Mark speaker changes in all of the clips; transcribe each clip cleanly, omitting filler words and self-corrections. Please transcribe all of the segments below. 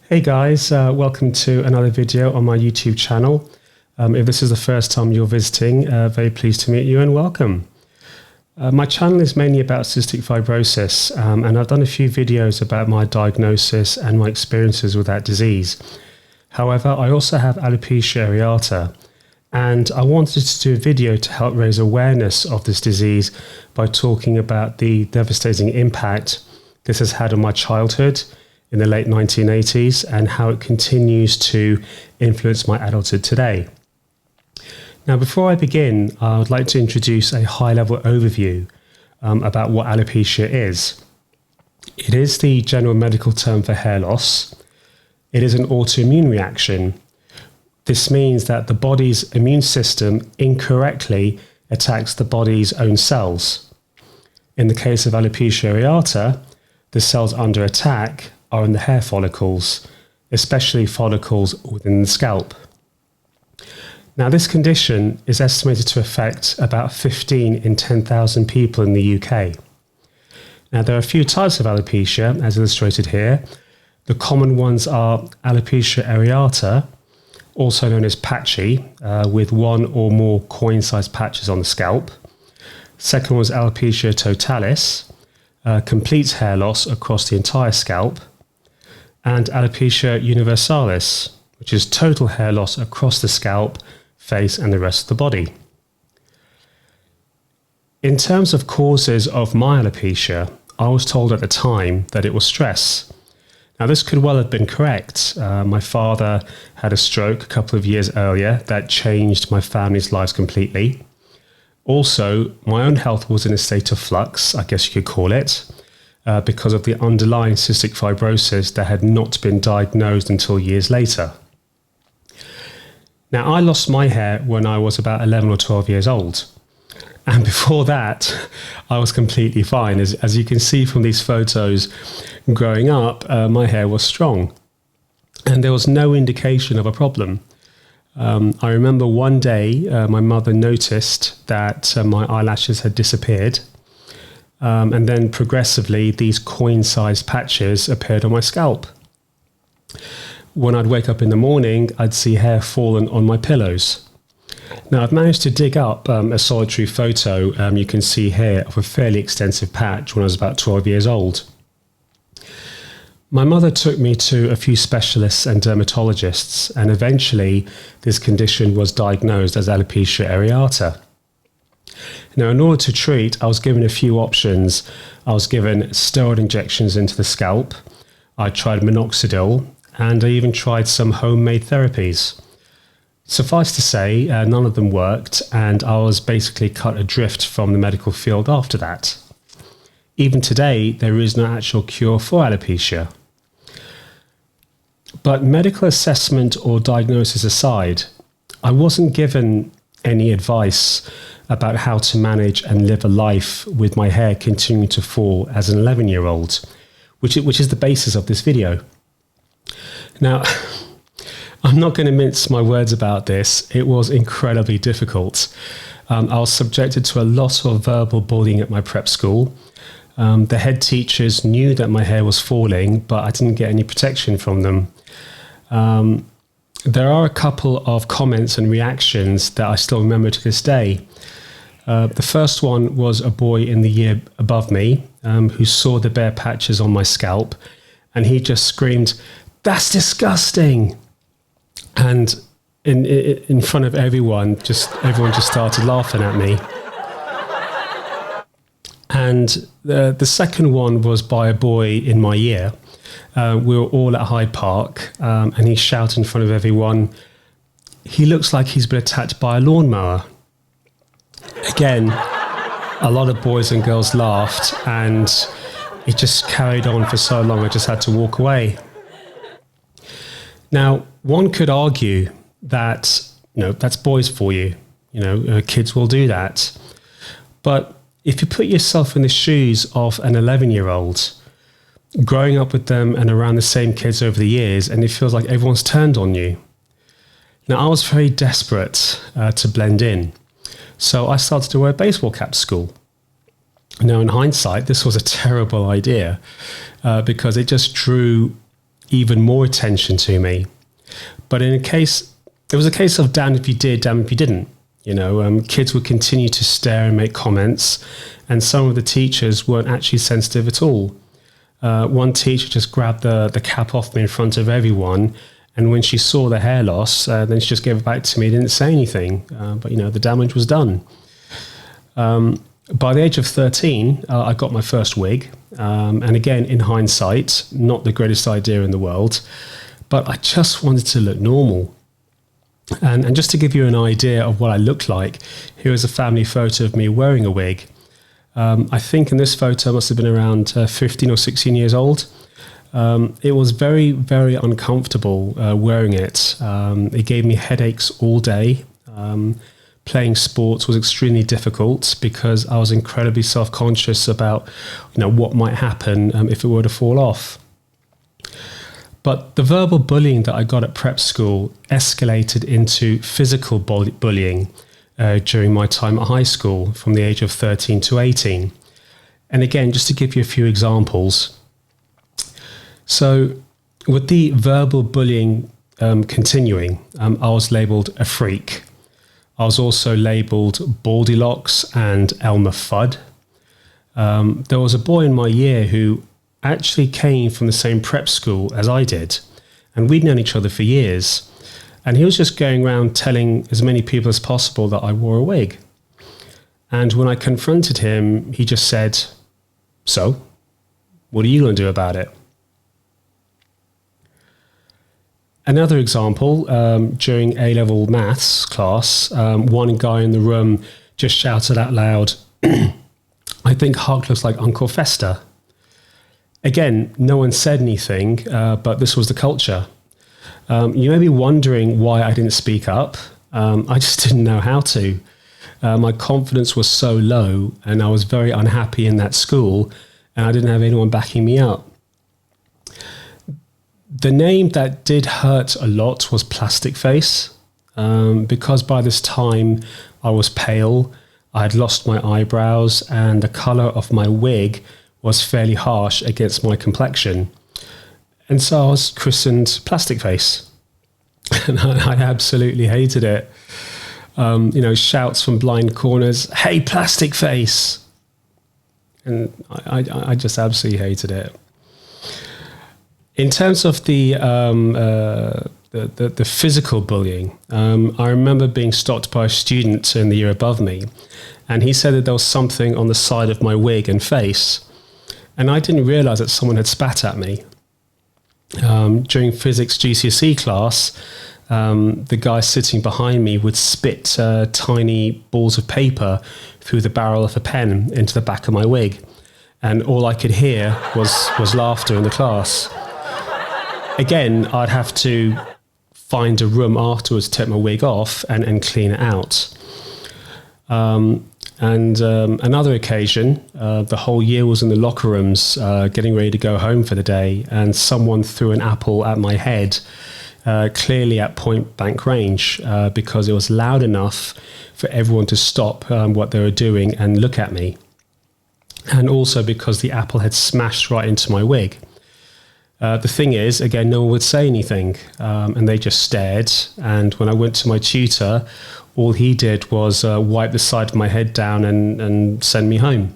Speaker 1: Hey guys, welcome to another video on my YouTube channel. If this is the first time you're visiting, very pleased to meet you and welcome. My channel is mainly about cystic fibrosis, and I've done a few videos about my diagnosis and my experiences with that disease. However, I also have alopecia areata, and I wanted to do a video to help raise awareness of this disease by talking about the devastating impact this has had on my childhood in the late 1980s and how it continues to influence my adulthood today. Now, before I begin, I would like to introduce a high-level overview about what alopecia is. It is the general medical term for hair loss. It is an autoimmune reaction. This means that the body's immune system incorrectly attacks the body's own cells. In the case of alopecia areata, the cells under attack are in the hair follicles, especially follicles within the scalp. Now, this condition is estimated to affect about 15 in 10,000 people in the UK. Now, there are a few types of alopecia, as illustrated here. The common ones are alopecia areata, also known as patchy, with one or more coin-sized patches on the scalp. Second was alopecia totalis, complete hair loss across the entire scalp. And alopecia universalis, which is total hair loss across the scalp, face, and the rest of the body. In terms of causes of my alopecia, I was told at the time that it was stress. Now, this could well have been correct. My father had a stroke a couple of years earlier that changed my family's lives completely. Also, my own health was in a state of flux, I guess you could call it, because of the underlying cystic fibrosis that had not been diagnosed until years later. Now, I lost my hair when I was about 11 or 12 years old. And before that, I was completely fine. As you can see from these photos, growing up, my hair was strong. And there was no indication of a problem. I remember one day, my mother noticed that my eyelashes had disappeared. And then progressively, these coin-sized patches appeared on my scalp. When I'd wake up in the morning, I'd see hair fallen on my pillows. Now, I've managed to dig up a solitary photo you can see here of a fairly extensive patch when I was about 12 years old. My mother took me to a few specialists and dermatologists, and eventually this condition was diagnosed as alopecia areata. Now, in order to treat, I was given a few options. I was given steroid injections into the scalp. I tried minoxidil, and I even tried some homemade therapies. Suffice to say, none of them worked, and I was basically cut adrift from the medical field after that. Even today, there is no actual cure for alopecia. But medical assessment or diagnosis aside, I wasn't given any advice about how to manage and live a life with my hair continuing to fall as an 11-year-old, which is the basis of this video. Now, I'm not going to mince my words about this. It was incredibly difficult. I was subjected to a lot of verbal bullying at my prep school. The head teachers knew that my hair was falling, but I didn't get any protection from them. There are a couple of comments and reactions that I still remember to this day. The first one was a boy in the year above me who saw the bare patches on my scalp, and he just screamed, "That's disgusting!" And in front of everyone just started laughing at me. And the second one was by a boy in my year. We were all at Hyde Park, and he shouted in front of everyone, "He looks like he's been attacked by a lawnmower." Again, a lot of boys and girls laughed, and it just carried on for so long, I just had to walk away. Now, one could argue that, that's boys for you. Kids will do that. But if you put yourself in the shoes of an 11-year-old, growing up with them and around the same kids over the years, and it feels like everyone's turned on you. Now, I was very desperate to blend in. So I started to wear a baseball cap to school. Now, in hindsight, this was a terrible idea because it just drew even more attention to me. But it was a case of damn if you did, damn if you didn't. Kids would continue to stare and make comments, and some of the teachers weren't actually sensitive at all. One teacher just grabbed the cap off me in front of everyone, and when she saw the hair loss, then she just gave it back to me, didn't say anything, but the damage was done. By the age of 13, I got my first wig, and again, in hindsight, not the greatest idea in the world, but I just wanted to look normal. And just to give you an idea of what I looked like, here is a family photo of me wearing a wig. I think in this photo I must have been around 15 or 16 years old. It was very, very uncomfortable wearing it. It gave me headaches all day. Playing sports was extremely difficult because I was incredibly self-conscious about what might happen if it were to fall off. But the verbal bullying that I got at prep school escalated into physical bullying during my time at high school from the age of 13 to 18. And again, just to give you a few examples. So with the verbal bullying continuing, I was labelled a freak. I was also labelled Baldy Locks and Elmer Fudd. There was a boy in my year who actually came from the same prep school as I did, and we'd known each other for years, and he was just going around telling as many people as possible that I wore a wig. And when I confronted him, he just said, "So, what are you going to do about it?" Another example, during A-level maths class, one guy in the room just shouted out loud, "I think Hulk looks like Uncle Fester." Again, no one said anything, but this was the culture. You may be wondering why I didn't speak up. I just didn't know how to. My confidence was so low, and I was very unhappy in that school, and I didn't have anyone backing me up. The name that did hurt a lot was Plastic Face, because by this time I was pale, I had lost my eyebrows, and the colour of my wig was fairly harsh against my complexion. And so I was christened Plastic Face. And I absolutely hated it. Shouts from blind corners, "Hey, Plastic Face!" And I just absolutely hated it. In terms of the physical bullying, I remember being stopped by a student in the year above me, and he said that there was something on the side of my wig and face. And I didn't realise that someone had spat at me. During physics GCSE class, the guy sitting behind me would spit tiny balls of paper through the barrel of a pen into the back of my wig. And all I could hear was laughter in the class. Again, I'd have to find a room afterwards to take my wig off and clean it out. Another occasion, the whole year was in the locker rooms, getting ready to go home for the day, and someone threw an apple at my head, clearly at point blank range, because it was loud enough for everyone to stop what they were doing and look at me. And also because the apple had smashed right into my wig. The thing is, again, no one would say anything, and they just stared. And when I went to my tutor, all he did was wipe the side of my head down and send me home.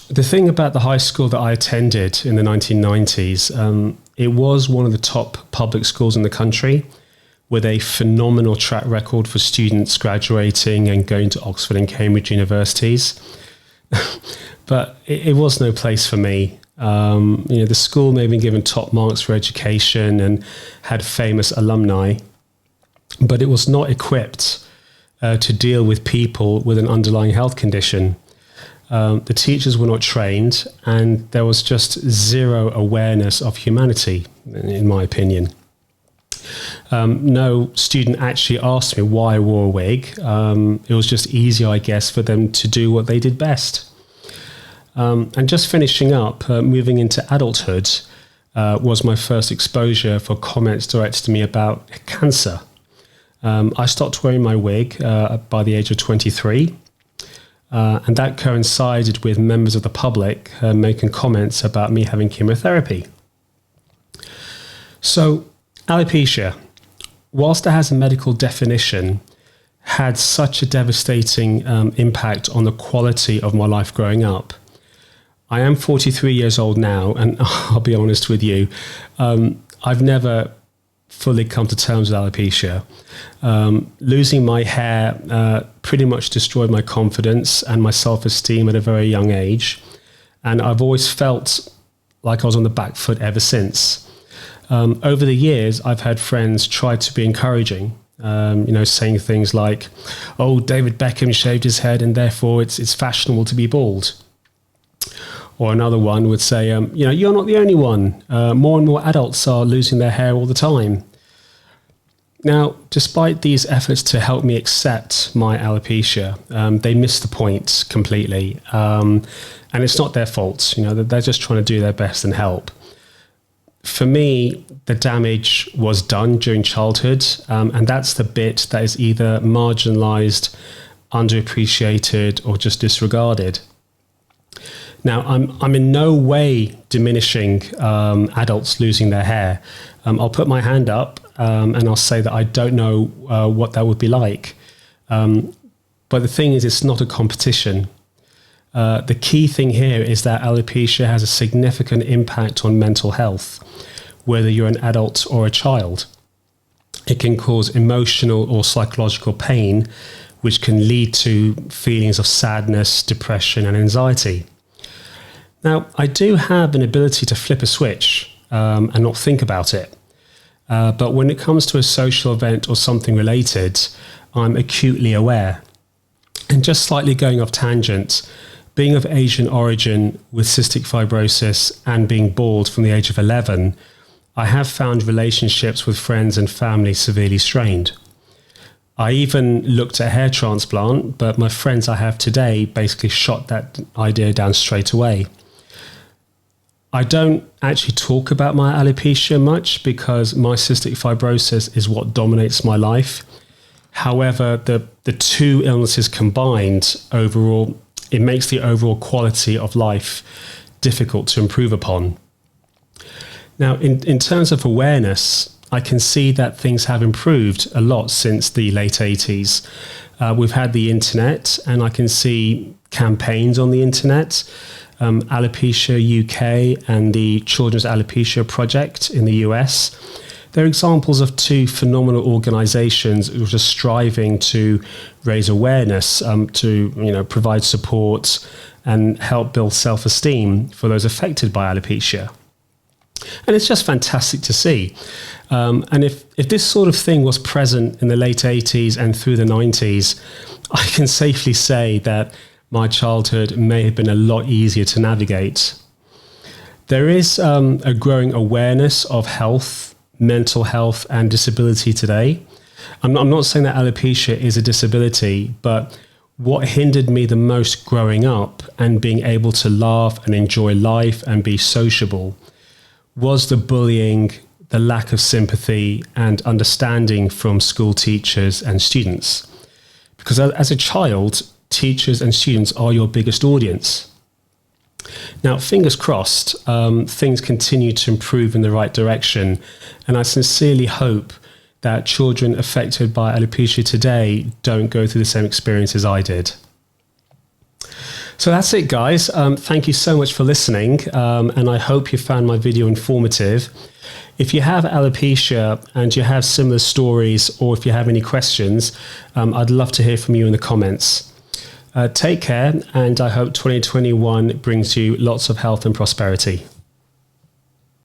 Speaker 1: The thing about the high school that I attended in the 1990s, it was one of the top public schools in the country, with a phenomenal track record for students graduating and going to Oxford and Cambridge universities. But it was no place for me. The school may have been given top marks for education and had famous alumni, but it was not equipped to deal with people with an underlying health condition. The teachers were not trained, and there was just zero awareness of humanity, in my opinion. No student actually asked me why I wore a wig. It was just easier, I guess, for them to do what they did best. And just finishing up, moving into adulthood, was my first exposure for comments directed to me about cancer. I stopped wearing my wig by the age of 23, and that coincided with members of the public making comments about me having chemotherapy. So alopecia, whilst it has a medical definition, had such a devastating impact on the quality of my life growing up. I am 43 years old now, and I'll be honest with you, I've never fully come to terms with alopecia. Losing my hair pretty much destroyed my confidence and my self-esteem at a very young age. And I've always felt like I was on the back foot ever since. Over the years, I've had friends try to be encouraging, saying things like, "Oh, David Beckham shaved his head and therefore it's fashionable to be bald." Or another one would say, "You're not the only one. More and more adults are losing their hair all the time." Now, despite these efforts to help me accept my alopecia, they miss the point completely. And it's not their fault. They're just trying to do their best and help. For me, the damage was done during childhood, and that's the bit that is either marginalized, underappreciated, or just disregarded. Now, I'm in no way diminishing adults losing their hair. I'll put my hand up and I'll say that I don't know what that would be like. But the thing is, it's not a competition. The key thing here is that alopecia has a significant impact on mental health, whether you're an adult or a child. It can cause emotional or psychological pain, which can lead to feelings of sadness, depression, and anxiety. Now, I do have an ability to flip a switch and not think about it. But when it comes to a social event or something related, I'm acutely aware. And just slightly going off tangent, being of Asian origin with cystic fibrosis and being bald from the age of 11, I have found relationships with friends and family severely strained. I even looked at a hair transplant, but my friends I have today basically shot that idea down straight away. I don't actually talk about my alopecia much because my cystic fibrosis is what dominates my life. However, the two illnesses combined overall, it makes the overall quality of life difficult to improve upon. Now, in terms of awareness, I can see that things have improved a lot since the late 80s. We've had the internet, and I can see campaigns on the internet. Alopecia UK and the Children's Alopecia Project in the US. They're examples of two phenomenal organizations which are striving to raise awareness, to provide support and help build self-esteem for those affected by alopecia. And it's just fantastic to see. And if this sort of thing was present in the late 80s and through the 90s, I can safely say that my childhood may have been a lot easier to navigate. There is a growing awareness of health, mental health, and disability today. I'm not saying that alopecia is a disability, but what hindered me the most growing up and being able to laugh and enjoy life and be sociable was the bullying, the lack of sympathy and understanding from school teachers and students. Because as a child, teachers and students are your biggest audience. Now, fingers crossed, things continue to improve in the right direction. And I sincerely hope that children affected by alopecia today don't go through the same experience as I did. So that's it, guys. Thank you so much for listening. And I hope you found my video informative. If you have alopecia and you have similar stories, or if you have any questions, I'd love to hear from you in the comments. Take care, and I hope 2021 brings you lots of health and prosperity.